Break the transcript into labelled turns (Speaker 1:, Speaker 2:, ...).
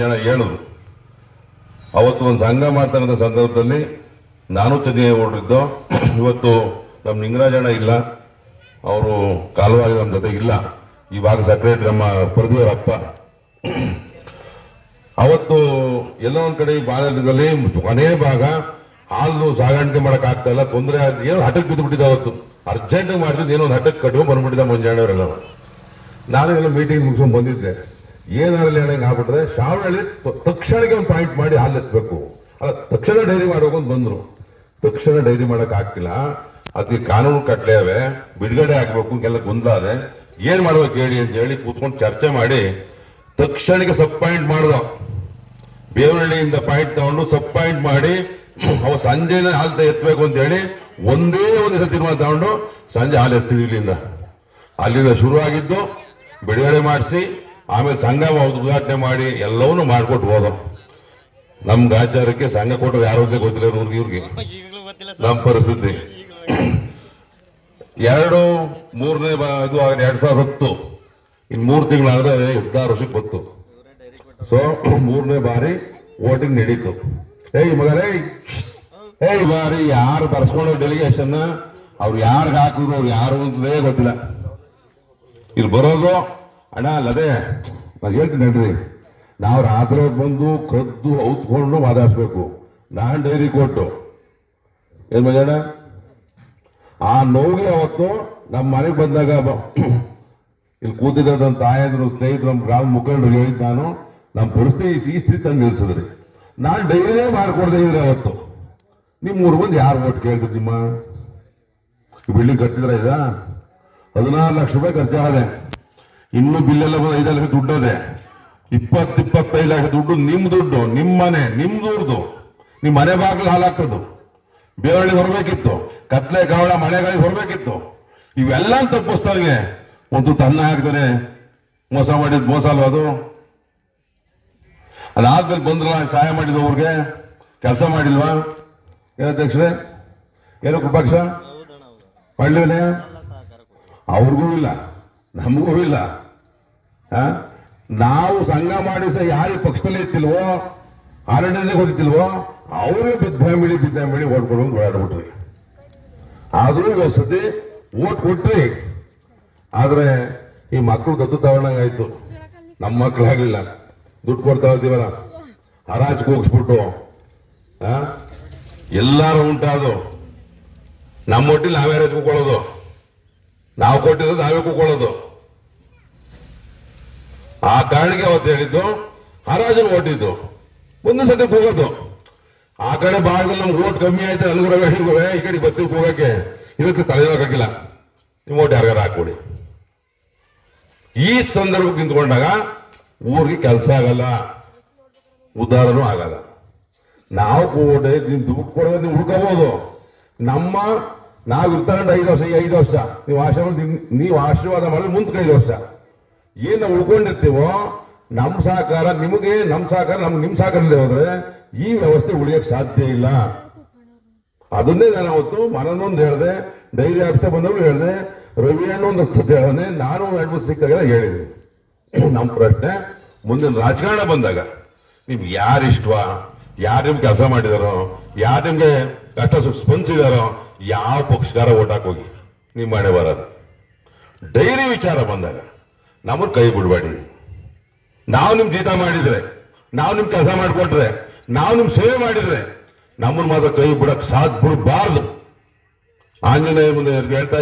Speaker 1: ಜನ ಹೇಳಿದ್ರು. ಅವತ್ತು ಒಂದು ಸಂಘ ಮಾಡ್ತಾರಂತ ಸಂದರ್ಭದಲ್ಲಿ ನಾನು ಚಂದ್ರೇಗೌಡರಿದ್ದು. ಇವತ್ತು ನಮ್ಮ ನಿಂಗರಾಜಣ್ಣ ಇಲ್ಲ, ಅವರು ಕಾಲವಾಗಿ ನಮ್ಮ ಜೊತೆ ಇಲ್ಲ. ಇವಾಗ ಸೆಕ್ರೆಟರಿ ನಮ್ಮ ಪರದಿಯವರ ಅಪ್ಪ. ಅವತ್ತು ಎಲ್ಲೋ ಒಂದ್ ಕಡೆ ಬಾಲ್ಯದಲ್ಲಿ ಕೊನೆ ಭಾಗ ಹಾಲು ಸಾಗಾಣಿಕೆ ಮಾಡಕ್ ಆಗ್ತಾ ಇಲ್ಲ, ತೊಂದರೆ ಏನೋ ಹಠಕ್ಕೆ ಬಿದ್ದು ಬಿಟ್ಟಿದ್ದೆ. ಅವತ್ತು ಅರ್ಜೆಂಟ್ ಮಾಡಿದ್ದು ಏನೋ ಒಂದು ಹಠಕ್ಕೆ ಕಟ್ಕೊಂಡು ಬಂದ್ಬಿಟ್ಟಿದ್ದ ಮುಂಜಾನೆಯವರೆಲ್ಲ. ನಾನು ಎಲ್ಲ ಮೀಟಿಂಗ್ ಮುಗಿಸ್ಕೊಂಡು ಬಂದಿದ್ದೆ. ಏನಾಗಲಿ ಹೇಳಂಗೆ ಆಗ್ಬಿಟ್ರೆ ಶಾವಳಿ ತಕ್ಷಣಕ್ಕೆ ಒಂದು ಪಾಯಿಂಟ್ ಮಾಡಿ ಹಾಲು ಎತ್ತಬೇಕು, ಅಲ್ಲ ತಕ್ಷಣ ಡೈರಿ ಮಾಡೋಕೆ ಬಂದ್ರು. ತಕ್ಷಣ ಡೈರಿ ಮಾಡಕ್ ಆಗ್ತಿಲ್ಲ, ಅದಕ್ಕೆ ಕಾನೂನು ಕಟ್ಲೇವೆ, ಬಿಡುಗಡೆ ಆಗ್ಬೇಕು, ಎಲ್ಲ ಗೊಂದಲ ಅದೇ. ಏನ್ ಮಾಡ್ಬೇಕು ಹೇಳಿ ಅಂತ ಹೇಳಿ ಕೂತ್ಕೊಂಡು ಚರ್ಚೆ ಮಾಡಿ ತಕ್ಷಣಕ್ಕೆ ಸಬ್ ಪಾಯಿಂಟ್ ಮಾಡ್ದ. ಬೇವನಹಳ್ಳಿಯಿಂದ ಪಾಯಿಂಟ್ ತಗೊಂಡು ಸಬ್ ಪಾಯಿಂಟ್ ಮಾಡಿ ಅವ ಸಂಜೆನ ಹಾಲು ಎತ್ತಬೇಕು ಅಂತ ಹೇಳಿ ಒಂದೇ ಸತಿ ತೀರ್ಮಾನ ತಗೊಂಡು ಸಂಜೆ ಹಾಲು ಎತ್ತಿದ್ವಿ. ಅಲ್ಲಿಂದ ಶುರು ಆಗಿದ್ದು ಬಿಡುಗಡೆ ಮಾಡಿಸಿ ಆಮೇಲೆ ಸಂಘ ಉದ್ಘಾಟನೆ ಮಾಡಿ ಎಲ್ಲವನ್ನೂ ಮಾಡ್ಕೊಟ್ಟು ಹೋದ. ನಮ್ಗೆ ಆಚಾರಕ್ಕೆ ಸಂಘ ಕೊಟ್ಟರು ಯಾರು ಅಂತ ಗೊತ್ತಿಲ್ಲ ಇವ್ರಿಗೆ. ನಮ್ಮ ಪರಿಸ್ಥಿತಿ 2-3ನೇ ಇದು 2010, ಇನ್ 3 ತಿಂಗಳಾದ್ರೆ 16 ವರ್ಷಕ್ಕೆ ಬಂತು. ಸೊ 3ನೇ ಬಾರಿ ವೋಟಿಂಗ್ ನಡೀತು. ಮಗರೇ ಬಾರಿ ಯಾರು ಬರ್ಸ್ಕೊಂಡು ಡೆಲಿಗೇಷನ್ ಅವ್ರು ಯಾರಿಗೆ ಹಾಕಿದ್ರು, ಅವ್ರು ಯಾರು ಅಂತಲೇ ಗೊತ್ತಿಲ್ಲ. ಇಲ್ಲಿ ಬರೋದು ಅಣ್ಣ ಅಲ್ಲದೆ ನಾನು ಹೇಳ್ತೀನಿ ನೋಡ್ರಿ, ನಾವು ರಾತ್ರಿ ಬಂದು ಕದ್ದು ಔತ್ಕೊಂಡು ಮಾತಾಡ್ಸ್ಬೇಕು. ನಾನ್ ಡೈರಿ ಕೊಟ್ಟು ಏನ್ ಮಜಾಣ ಆ ನೋವಿಗೆ ಅವತ್ತು ನಮ್ಮ ಮನೆಗೆ ಬಂದಾಗ ಇಲ್ಲಿ ಕೂತಿದ್ದ ನನ್ನ ತಾಯಂದ್ರು, ಸ್ನೇಹಿತರು, ನಮ್ಮ ಗ್ರಾಮ ಮುಖಂಡರು ಹೇಳಿದ್ ನಾನು ನಮ್ಮ ಪರಿಸ್ಥಿತಿ ಈ ಸ್ಥಿತಿ ತಂದು ನಿಲ್ಸಿದ್ರಿ. ನಾನು ಡೈರಿನೇ ಮಾಡ್ಕೊಡ್ದೆ ಇದ್ರೆ ಅವತ್ತು ನಿಮ್ 3 ಮಂದಿ ಯಾರು ಓಟ್ ಕೇಳಿದ್ರು? ನಿಮ್ಮ ಬಿಲ್ಡಿಂಗ್ ಕಟ್ತಿದ್ರ ಇದ 16 ಲಕ್ಷ ರೂಪಾಯಿ ಖರ್ಚಾಗದೆ. ಇನ್ನು ಬಿಲ್ಲೆಲ್ಲ ಬಂದು 5 ಲಕ್ಷ ದುಡ್ಡದೆ. 20-25 ಲಕ್ಷ ದುಡ್ಡು ನಿಮ್ ದುಡ್ಡು, ನಿಮ್ ಮನೆ, ನಿಮ್ ದುಡ್ದು, ನಿಮ್ ಮನೆ ಬಾಗಿಲು ಹಾಲಾಗ್ತದ್ದು. ಬೇವಳ್ಳಿ ಹೊರಬೇಕಿತ್ತು, ಕತ್ಲೆ ಕಾವಳ ಮಳೆಗಾಗಿ ಹೊರಬೇಕಿತ್ತು. ಇವೆಲ್ಲ ತಪ್ಪಿಸ್ತಾಗೆ ಒಂದು ತನ್ನ ಹಾಕ್ತಾರೆ. ಮೋಸ ಮಾಡಿದ್ ಮೋಸ ಅಲ್ವ ಅದು? ಅದಾದ್ಮೇಲೆ ಬಂದ್ರಲ್ಲ ಸಹಾಯ ಮಾಡಿದ ಅವ್ರಿಗೆ, ಕೆಲಸ ಮಾಡಿಲ್ವಾ? ಏನಾಧ್ಯಕ್ಷರೇ, ಏನೋ ಪಕ್ಷ ಮಾಡ್ಲಿವನೇ? ಅವ್ರಿಗೂ ಇಲ್ಲ, ನಮಗೂ ಇಲ್ಲ. ನಾವು ಸಂಘ ಮಾಡಿ ಸಹ ಯಾರಿಗೆ ಪಕ್ಷದಲ್ಲಿ ಇತ್ತಿಲ್ವೋ, ಆರಣ್ಯನೇ ಗೊತ್ತಿಲ್ವೋ, ಅವರೇ ಬಿದ್ದಾಂಬಿಡಿ ಓಟ್ ಕೊಡುವಂತ ಓಡಾಡ್ಬಿಟ್ರಿ. ಆದ್ರೂ ವ್ಯವಸ್ಥೆ ಓಟ್ ಕೊಟ್ರಿ. ಆದ್ರೆ ಈ ಮಕ್ಕಳು ದತ್ತು ತಗೊಂಡಂಗಾಯ್ತು. ನಮ್ಮ ಮಕ್ಕಳಾಗ್ಲಿಲ್ಲ. ದುಡ್ಡು ಕೊಡ್ತಾ ಇದ್ದೀವಲ್ಲ, ಹರಾಜ್ ಹೋಗಿಸ್ಬಿಟ್ಟು ಎಲ್ಲಾರು ಉಂಟಾದು. ನಮ್ಮ ಒಟ್ಟಿಲಿ ನಾವೇ ಹರಾಜ್ ಕೂಕೊಳ್ಳೋದು, ನಾವು ಕೊಟ್ಟಿದ್ದು ನಾವೇ ಕೂಕೊಳ್ಳೋದು. ಆ ಕಾರಣಕ್ಕೆ ಅವತ್ತು ಹೇಳಿದ್ದು ಹರಾಜನ್ನು ಓಟಿದ್ದು ಒಂದು ಸತಿ ಕೂಗೋದು. ಆ ಕಡೆ ಭಾಗದಲ್ಲಿ ನಮ್ಗೆ ಓಟ್ ಕಮ್ಮಿ ಆಯ್ತು, ಅನುಗುಣವೇ ಈ ಕಡೆ ಬತ್ತಿಗೆ ಹೋಗಕ್ಕೆ ಇದಕ್ಕೆ ತಲೆಯೋಗಾಗಿಲ್ಲ. ನೀವು ಓಟ್ ಯಾರಿಗಾರ ಹಾಕೊಡಿ. ಈ ಸಂದರ್ಭಕ್ಕೆ ನಿಂತ್ಕೊಂಡಾಗ ಊರಿಗೆ ಕೆಲಸ ಆಗಲ್ಲ, ಉದ್ಧಾರನೂ ಆಗಲ್ಲ. ನಾವು ಕೂಡೆ ನೀವು ದುಡ್ಡು ಕೊಡೋದು ನೀವು ಹುಡ್ಕೋಬಹುದು. ನಾವು ಇರ್ತಾಂಡ 5 ವರ್ಷ ನೀವು ಆಶೀರ್ವಾದ ಮಾಡಿದ್ರೆ ಮುಂದೆ 5 ವರ್ಷ ಏನ್ ನಾವು ಉಳ್ಕೊಂಡಿರ್ತೀವೋ ನಮ್ಮ ಸಹಕಾರ ನಿಮಗೆ, ನಮ್ಮ ಸಹಕಾರ ನಿಮ್ ಸಹಕಾರದಲ್ಲಿ ಹೋದ್ರೆ ಈ ವ್ಯವಸ್ಥೆ ಉಳಿಯಕ್ ಸಾಧ್ಯ ಇಲ್ಲ. ಅದನ್ನೇ ನಾನು ಅವತ್ತು ಮನನೊಂದು ಹೇಳಿದೆ, ಡೈರಿ ಆಫೀಸ್ ಬಂದವರು ಹೇಳಿದೆ, ರವಿ ಅಣ್ಣ ಒಂದು ಹೇಳಿದೆ, ನಾನು 2-3 ಸಿಕ್ಕಾಗೆಲ್ಲ ಹೇಳಿದೆ. ನಮ್ಮ ಪ್ರಶ್ನೆ, ಮುಂದಿನ ರಾಜಕಾರಣ ಬಂದಾಗ ನಿಮ್ಗೆ ಯಾರಿಷ್ಟ, ಯಾರು ನಿಮ್ಗೆ ಕೆಲಸ ಮಾಡಿದಾರೋ, ಯಾರು ನಿಮ್ಗೆ ಕಷ್ಟ ಸುಖ ಸ್ಪಂದಿಸಿದಾರೋ, ಯಾವ ಪಕ್ಷಕಾರ ಓಟ್ ಹಾಕೋಗಿ ನಿಮ್ ಮನೆ ಬರೋದು. ಡೈರಿ ವಿಚಾರ ಬಂದಾಗ ನಮ್ಮನ್ನು ಕೈ ಬಿಡಬೇಡಿ. ನಾವು ನಿಮ್ ಜೀತ ಮಾಡಿದ್ರೆ, ನಾವು ನಿಮ್ ಕೆಲಸ ಮಾಡಿಕೊಟ್ರೆ, ನಾವು ನಿಮ್ ಸೇವೆ ಮಾಡಿದ್ರೆ ನಮ್ಮನ್ನು ಮಾತ್ರ ಕೈ ಬಿಡಕ್ ಬಿಡಬಾರ್ದು. ಆಂಜನೇಯ ಮುಂದೆ ಹೇಳ್ತಾ